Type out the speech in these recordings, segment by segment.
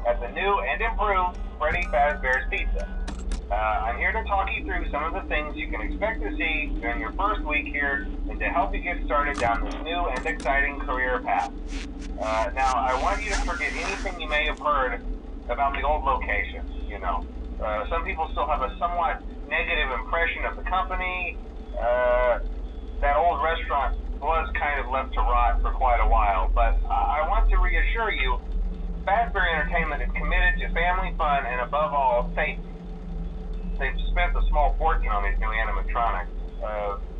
at the new and improved Freddy Fazbear's Pizza. I'm here to talk you through some of the things you can expect to see during your first week here and to help you get started down this new and exciting career path. Now, I want you to forget anything you may have heard about the old location. Some people still have a somewhat negative impression of the company. That old restaurant was kind of left to rot for quite a while, but I want to reassure you, Fazbear Entertainment is committed to family fun and above all, safety. They've spent a small fortune on these new animatronics.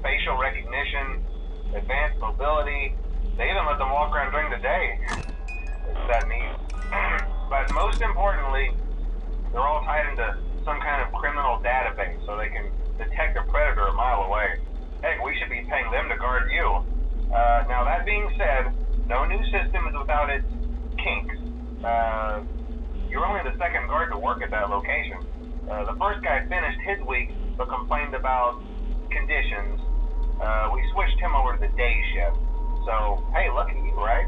Facial recognition, advanced mobility, they even let them walk around during the day. It's that neat. But most importantly, they're all tied into some kind of criminal database so they can detect a predator a mile away. Heck, we should be paying them to guard you. Now that being said, no new system is without its kinks. You're only the second guard to work at that location. The first guy finished his week but complained about conditions. We switched him over to the day shift. So, hey, look at you, right?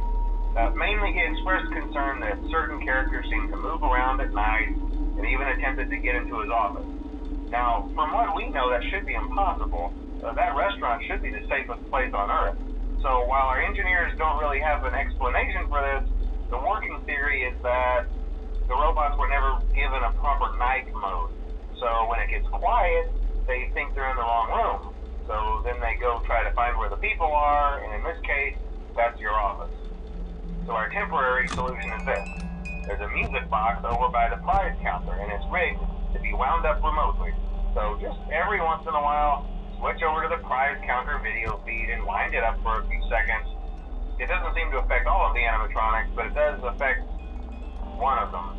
Mainly he expressed concern that certain characters seemed to move around at night and even attempted to get into his office. Now, from what we know, that should be impossible. That restaurant should be the safest place on Earth. So while our engineers don't really have an explanation for this, the working theory is that the robots were never given a proper night mode. So when it gets quiet, they think they're in the wrong room. So then they go try to find where the people are, and in this case, that's your office. So our temporary solution is this. There's a music box over by the prize counter, and it's rigged to be wound up remotely. So just every once in a while, switch over to the prize counter video feed and wind it up for a few seconds. It doesn't seem to affect all of the animatronics, but it does affect one of them.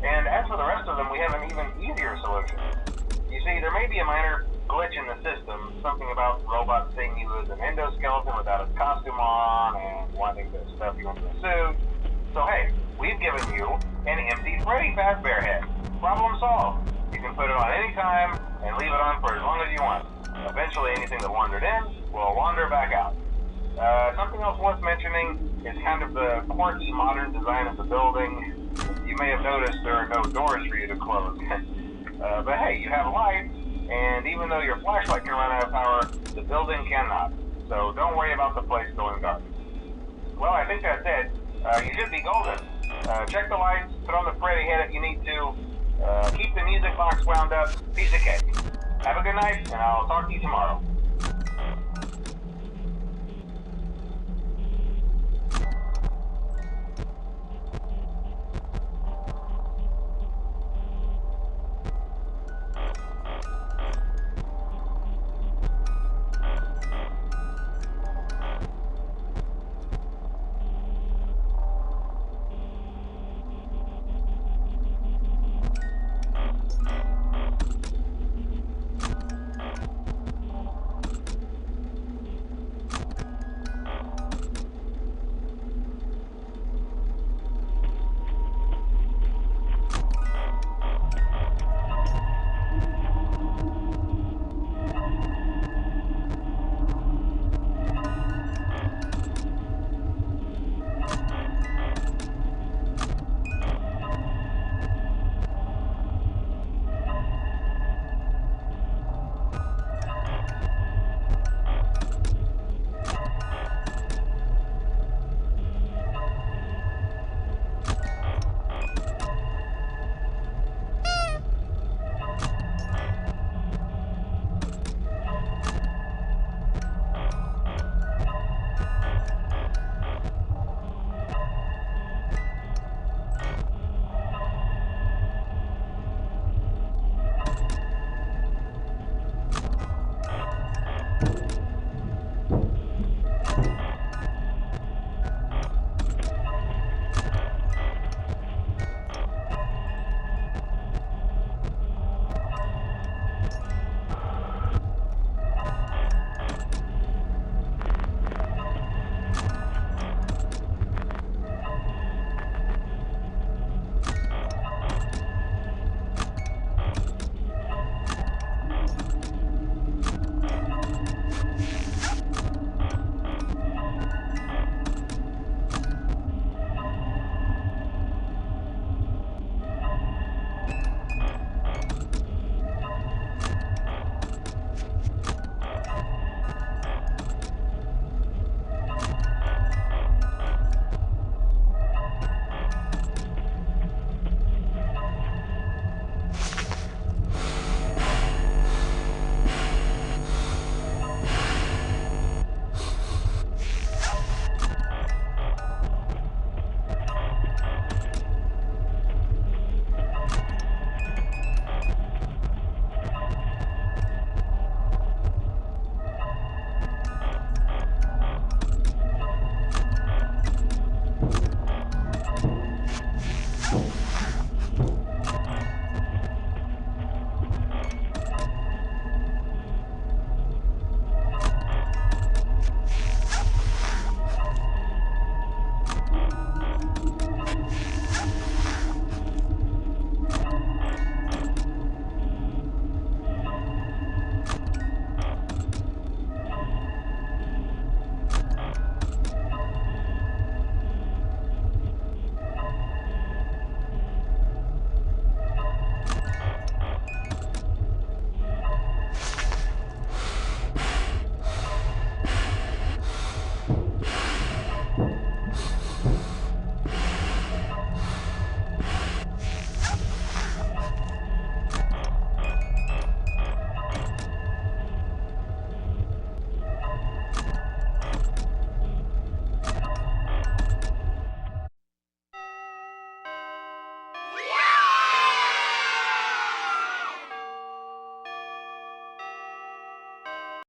And as for the rest of them, we have an even easier solution. You see, there may be a minor glitch in the system, something about robots seeing you as an endoskeleton without a costume on and wanting to stuff you into a suit. So hey, we've given you an empty Freddy Fazbear head. Problem solved. You can put it on any time and leave it on for as long as you want. Eventually anything that wandered in will wander back out. Something else worth mentioning is kind of the quirky modern design of the building. You may have noticed there are no doors for you to close. But hey, you have lights, and even though your flashlight can run out of power, the building cannot. So don't worry about the place going dark. Well, I think that's it. You should be golden. Check the lights, put on the Freddy head if you need to. Keep the music box wound up. Piece of cake. Have a good night, and I'll talk to you tomorrow.